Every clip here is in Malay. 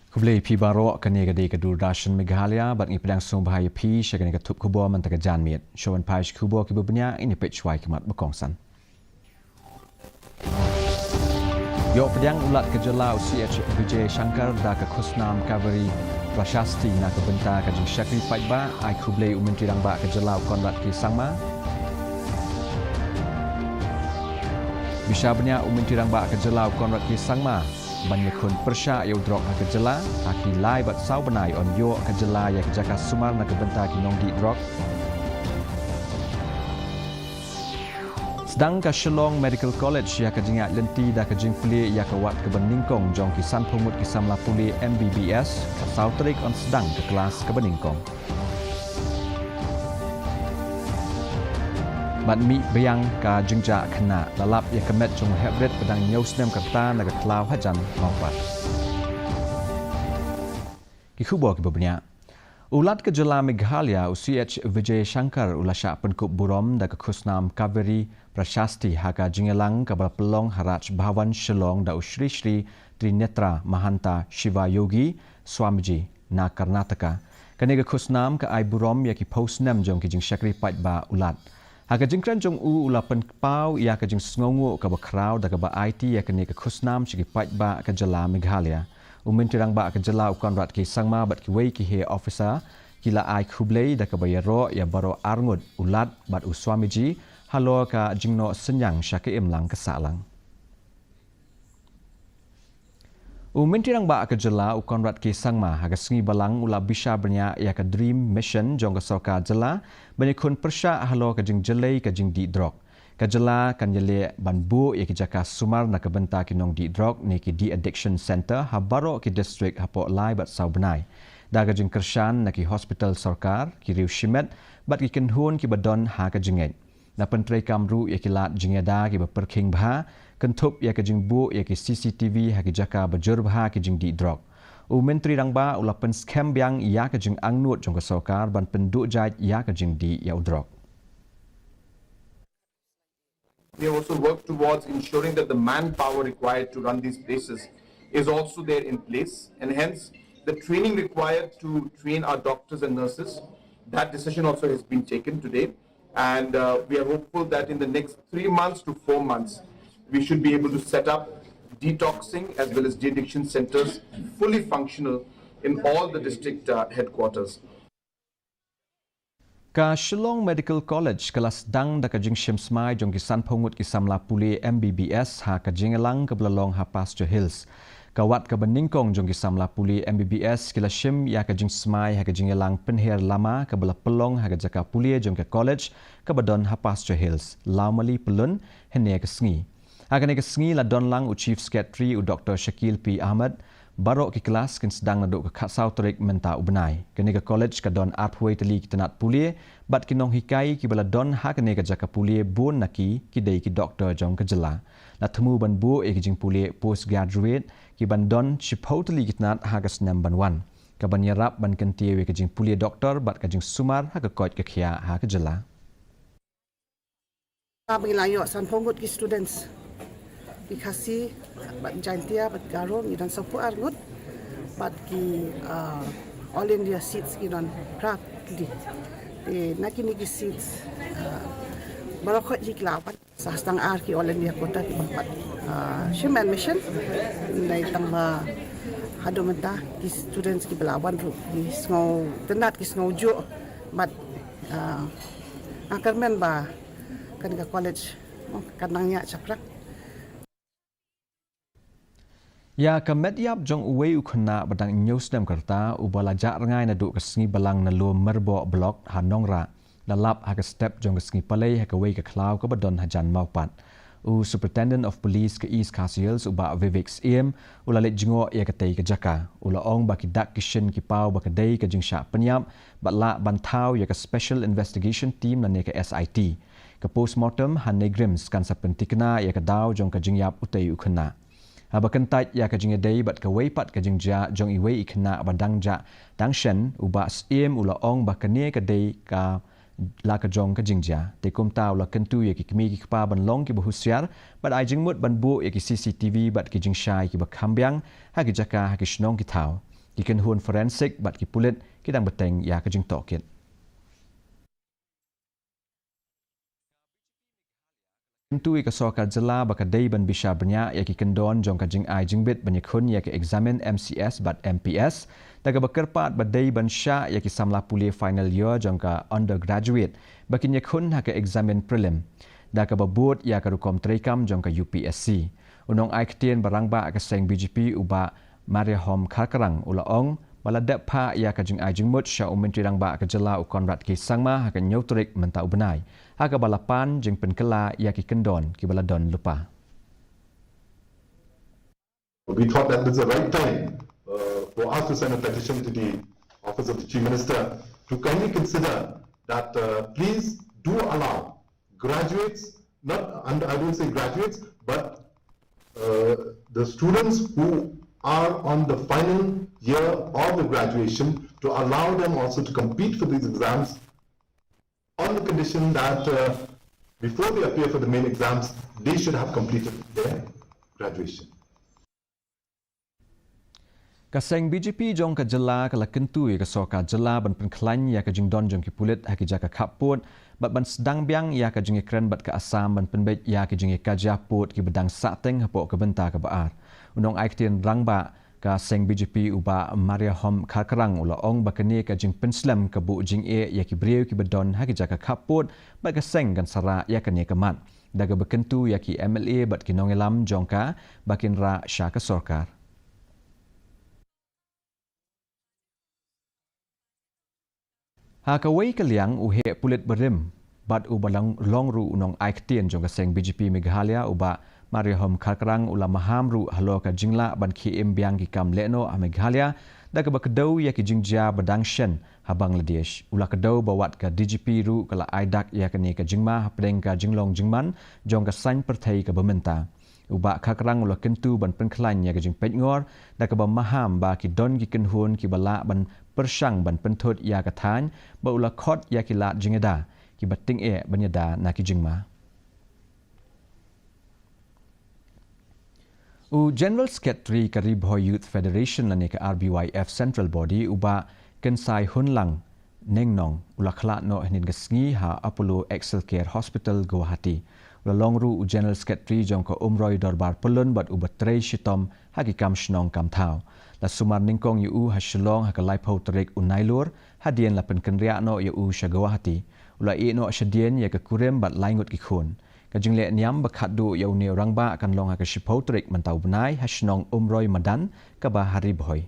Kublai pi barok kani gadi kadur dashan Meghalaya bat ngi pedang sung bahaya pi syagani katup kubo mantaka janmit. Shawan paish kubo ki bebenya ini pechwai kemat bekongsan. Yo pedang ulat kejela UCH Vijay Shankar da ke khusnam kaveri prashasti na ke benta ka jing syakri paitba ai kublai umentri rang ba kejela konrat ki sangma. Bisa benya umentri rang ba kejela konrat ki sangma. Banyak kun persya yang drok na kejela aki lai bat sau benai on yo kejela ya kejaka sumar na kebenta ki nonggi drok. Sedang ke Shillong Medical College ya kejingat lenti da kejing puli ya kewat ke Beningkong jong kisan pumut kisam lapuli MBBS ke Sautrik on sedang ke kelas ke Beningkong. Bat mi bayang ka jengja kena lalap ya kemet jong hebret pedang nyausnem kerta na ke kelau hajan maupat. Kikubo ki bebenya. Ulat kejela Meghalaya UCH Vijay Shankar ulasya penkup burom da ke khusnam kaveri prashasti haka jingelang ke pelong haraj Bhawan Shillong da Usri Shri Trinetra Mahanta Shiva Yogi Swamiji na Karnataka. Kani ke khusnam ke ai burom ya ki posnem jong ki jing syakri paitba ulat. Haka jingkran jong ulapan pau ya ke jing sngongu ke bakrau da ke ba IT ya kani ke khusnam chiki paitba kejela Meghalaya. Umentri rang ba kejela ukonrat ki sangma bat ki wei ki he officer kila ai kublai da ke bayaro ya baro arngud ulat bat uswamiji halo ka jingno senyang syake imlang kesalang. Umentri rang ba kejela ukonrat ki sangma haga sengi balang ula bisa benya ya ke dream mission jong ke soka jela banyak kun persya halo ka jing jelai ka jing di drok. Kejela kan yele banbu ya ki jaka sumar na kebenta ki nong di drog ni ki di addiction center habaro ki district hapo lai bat sau benai. Da ka jing kershan na ki hospital sarkar ki riu shimet bat ki kenhun ki badon ha ka jinget. Na pentrai kamru ya ki lat jingeda ki berperking bha kentup ya ka jing bu ya ki CCTV ha ki jaka bajur bha ki jing di drog. Menteri rangba ulapan scam biang ya ka jing angnut jong ka sarkar ban penduk jait ya ka jing di ya drog. We have also worked towards ensuring that the manpower required to run these places is also there in place, and hence the training required to train our doctors and nurses. That decision also has been taken today, and we are hopeful that in the next 3 months to 4 months, we should be able to set up detoxing as well as de-addiction centers fully functional in all the district headquarters. Ka Shillong Medical College kelas dang da ka jing shimsmai jong kisan pongut kisam lapuli MBBS ha ka jingelang ke belalong ha Pasture Hills. Kawat ka Beningkong jong kisam lapuli MBBS kila shim ya ka jing smai ha ka jingelang penher lama ke bela pelong ha ka jaka puli jong ke college ke badon ha Pasture Hills. Laumali pelun hene ke sengi. Ha ka ne ke sengi la don lang u Chief Secretary u Dr. Shakil P. Ahmad barok ki kelas kin sedang naduk ke kat Sautrik menta ubenai. Kini ke college ke don artway teli ki tenat pulie, bat kinong hikai ki bala don ha kini ke jaka pulie bon naki ki dei ki doktor jong ke jela. La temu ban bu e ki jing pulie postgraduate ki ban don chipau teli ki tenat ha ke senam ban wan. Ka ban yarap ban kentie we ki jing pulie doktor bat ka jing sumar ha ke koit ke khia ha ke jela. Mengilayo san pongut ki students. Di KHASI bat jantia bat garong idan sapu arngut bat ki all India seats idan prak di nakini ki seats barokot ji klapat sastang ar ki all India kota ki bat shimman mission nai tamba hadomenta ki students ki belawan ru ki snow tenat ki snow jo bat akarmen ba kan ka college kanangnya chaprak. Ya ka mediap jong uwei ukna badang newsdem kerta ubala jak rengai na duk kesengi balang na lu merbo blok hanongra lalap ha step jong kesengi palai ha wei ka klau ka badon hajan maupat u superintendent of police ke East KHASI Hills uba Vivek Iem ulalet jingo ya ka tei ka jaka ula ong ba ki dak kishin ki pau ba ka dei ka jing sya penyap batla bantau ya ka special investigation team na ne ka SIT ka postmortem han negrims kan sa pentikna ya ka dau jong ka jingyap utei ukna. Haba kentait ya ka jinge dei bat ka weipat ka jingja jong i wei ikna badang ja dangshen uba sim ula ong ba ka ne ka dei ka la ka jong ka jingja te kum tau la kentu ya ki kmi ki pa ban long ki buhusiar bat ai jingmut ban bu ya ki CCTV bat ki jing shai ki ba kambyang ha ki jaka ha ki shnong ki tau Kiken hun forensik bat ki pulit kidang beteng ya kajing tokit. Tui ka sokar jela baka day ban bisha bernya ya ki kendon jong kajing ai jingbit banyak hun ya ki examen MCS bat MPS daga bakerpat ba day ban sha ya ki samla puli final year jong ka undergraduate baki nyak hun ha ka examen prelim daga babut ya ka rukom trekam jong ka UPSC unong ai ktien barang ba ka seng BGP uba Maria Hom Karkarang ulaong baladak pa ya ka jing ai jingmut sha menteri rang ba ka jela ukon rat ki sangma ha ka nyotrik mentau benai aga balapan jeng penkela ya ki kendon ki baladon lupa. We thought that was the right time for us to send a petition to the Office of the Chief Minister to kindly consider that please do allow graduates, I don't say graduates, but the students who are on the final year of the graduation to allow them also to compete for these exams on the condition that before they appear for the main exams, they should have completed their graduation. Kaseng BGP jong ka jela kala kentui ka soka jela ban penklan ya ka jingdon jong ki pulit haki jaka kaput bat ban sedang biang ya ka jingi kren bat ka asam ban penbet ya ka jingi kajaput ki bedang sateng hapok ke benta ka baar. Unong aiktien rangba ka seng BGP uba Maria Hom Karkarang ula ong bakani ka jing penslam ka bu jing e ya ki brieu ki bedon haki jaka kaput ba ka seng gan sara ya ka ne kamat daga bekentu ya ki MLA bat ki nongelam jongka bakin ra sya ka sorkar. Ha ka wei ka liang uhe pulit berim bat ubalang longru unong aiktien jong ka seng BGP Meghalaya uba Maria Hom Karkarang ula mahamru halo ka jingla ban ki imbiang ki kam leno a Meghalaya da ka bakadau ya ki jingja badang shen ha Bangladesh ula kadau bawat ka DGP ru kala aidak ya ka ni ka jingma hapdeng ka jinglong jingman jong ka sain pertai ka bementa uba Karkarang ula kentu ban penklan ya ka jing petngor da ka ba maham ba ki don ki kenhun ki bala ban persang ban pentut ya ka than ba ula khot ya ki lat jingeda ki bating e banyada na ki jingma. General Secretary Karib Hoi Youth Federation lani ka RBYF Central Body uba kensai hunlang nengnong ula khlak no hnin gasngi ha Apollo Excel Care Hospital Guwahati. Ula longru General Secretary jong ka umroi dorbar pelun bat uba trei shitom hagi kam shnong kam thau. La sumar ningkong yu ha shlong ha ka laipho terik unailur hadien la penkenria no yu sha Guwahati. Ula e no shadien ya ka kurem bat laingut ki khun. Kajing le niam bakat du yau ne rangba akan long ha shipotrik mentau benai hasnong umroi madan ka ba hari boy.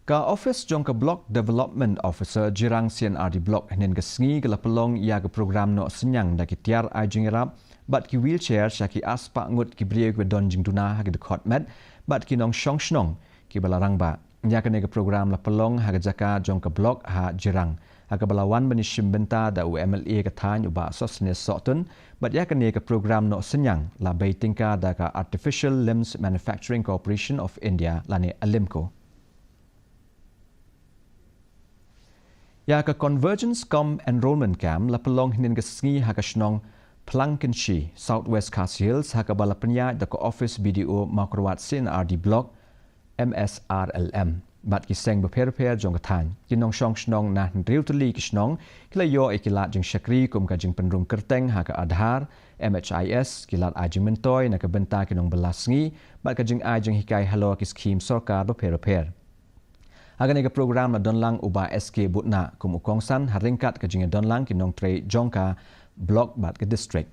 Ka office jong ka block development officer jirang CNRD block hnen gasngi gala pelong ya ka program no senyang da ki tiar ai jingerap bat ki wheelchair syaki aspa ngut ki brieu ke don jing duna ha ki dekot met bat ki nong shong shnong ki balarang ba nya ka ne ka program la pelong ha jaka jong ka block ha jirang ha ka balawan bani shimbenta da UMLA ka than uba sosne sotun bat ya ka ne ka program no senyang la baitingka da ka Artificial Limbs Manufacturing Corporation of India lani Alimco. Ya ka Convergence Com Enrollment Camp la pelong hinin gasngi ha ka shnong Plankenshi, Southwest KHASI Hills, hakabala penya da ko office BDO makrowat CNRD block MSRLM. Bat ki seng beper-per jong kathan. Kinong shong shnong na ndriu tuli ki shnong, kila yo ikilat jing syakri kum ka jing penrung kerteng haka adhar, MHIS, kilat ajing mentoy na kabenta kinong belasngi, bat ka jing ajing hikai halo ki skim sorkar beper-per. Hagan ega program la donlang uba SK Butna kum ukongsan haringkat ka jing donlang kinong tre jongka block bat ke district.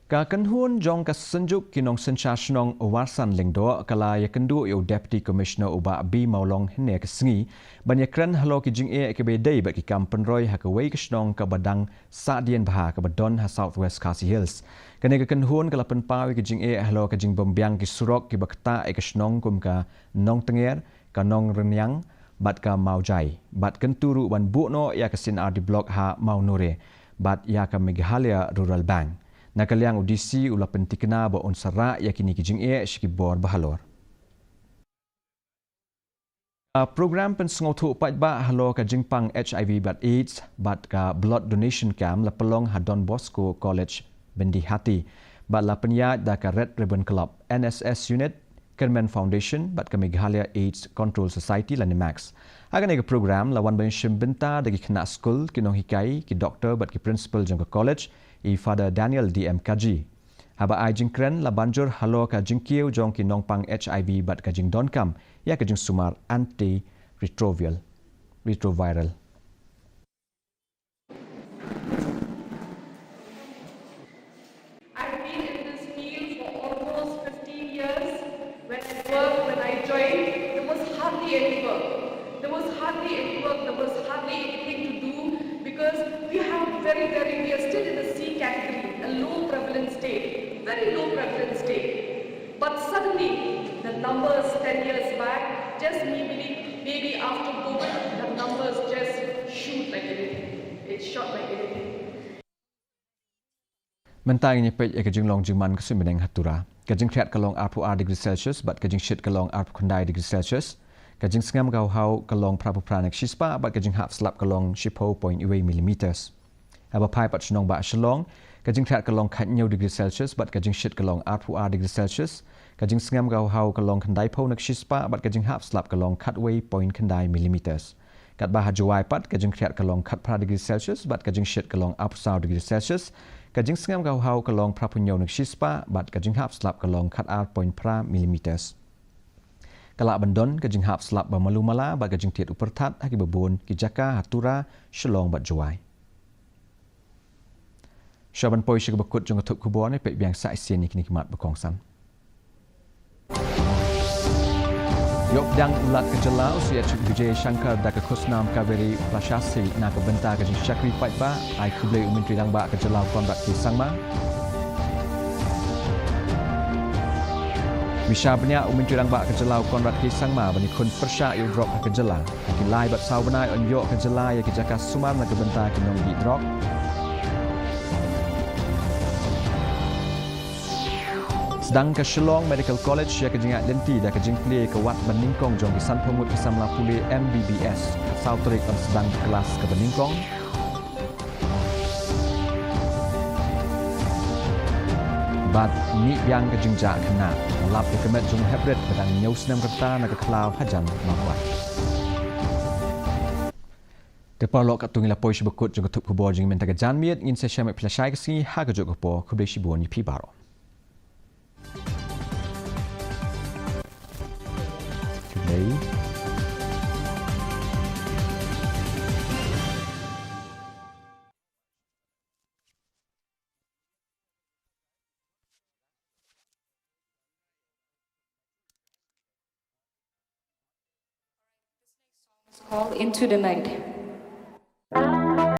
Ka kenhun jong ka senjuk kinong sensasnong warsan lingdo kala ya kendu yo deputy commissioner uba B maulong hne ke sngi banya kran halo ki jing e ke bedai ba ki kampen roy ha ka wei kisnong ka badang sa dien bha ka badon ha Southwest KHASI Hills kane ka kenhun kala pen pawi ki jing e halo ka jing bombyang ki surok ki bakta e kisnong kum ka nong tenger ka nong renyang bat ka maujai bat kenturu ban buno ya ka CNRD block ha maunure bat ya ka Meghalaya Rural Bank nakaliang udisi ula pentikna ba onsara ya kini kijing e shiki bor bahalor Program pensengau pat ba halo ka jingpang HIV but AIDS but ka blood donation camp la pelong Don Bosco College Bendi Hati but la penyat da ka Red Ribbon Club NSS unit Kerman Foundation but ka Meghalaya AIDS Control Society la Max. Agan ega program la wan ban shim benta da ki kena school ki nong hikai ki doctor but ki principal jong ka college I Father Daniel DM Kaji. Haba ai jingkren la banjur halo ka jingkiu jong ki nong pang HIV but ka jing donkam ya ka jing sumar anti retroviral. I've been in this field for almost 15 years. When I joined, there was hardly any work. There was hardly anything to do because we are still in the C category, a low prevalence state, very low prevalence state. But suddenly, the numbers 10 years back, just maybe after COVID, the numbers just shoot like anything. It shot like anything. Mentang ni pej ka jing long jingman ka sumineng hatura. Ka jing khiat ka long 4 degree Celsius but ka jing shit ka long 4 degree Celsius. Ka jing sngam ka hau ka long prapu pranak shispa but ka jing hap slap ka long 10.2 millimeters. Aba pai pat shnong ba shalong ka jing khiat ka long khat nyau degree Celsius but ka jing shit ka long 4 degree Celsius. Ka jing sngam ka hau ka long khandai pau nak shispa but ka jing hap slap ka long khat way point khandai millimeters. Kat ba hajuai pat ka jing khiat ka long khat pra degree Celsius but ka jing shit ka long 4 degree Celsius. Kajing sengam kau hau kalong prapunyo nak shispa bat kajing hap slap kalong kat 4.pra millimeters. Kalak bandon kajing hap slap bamalu mala bat kajing tiat upertat haki babun kijaka hatura shalong bat juai. Syaban poi syik bakut jong ketuk kubur ni pek biang sa isien ni kini kimat berkongsan. Yok dang ulat kejelau siya cik Vijay Shankar da ke kusnam kaveri prashasi na ke benta ke syakri fight ba ai kublai menteri dang ba kejelau konrak ki sangma Misha benya menteri dang ba kejelau konrak ki sangma bani kun persya yu drop ke jela ki lai bat sau benai on yok ke jela ya ki jaka sumam na ke benta ki nong di drop Sedang ke Shillong Medical College ya kejingat lenti dah kejing play ke wat Beningkong jong ki san pemut kisam lapule MBBS South Trek sedang kelas ke Beningkong Bat ni yang kejing jak kena lap ke kemet jong hybrid bedang nyau senam kerta na ke klau hajan makwat Depa lok katung ila poi bekut jong ketup kubor jing menta ke janmiet ngin se syamit plasai ke sini ha ke jok kubor kublai shibun ni pi baro Call Into the Night.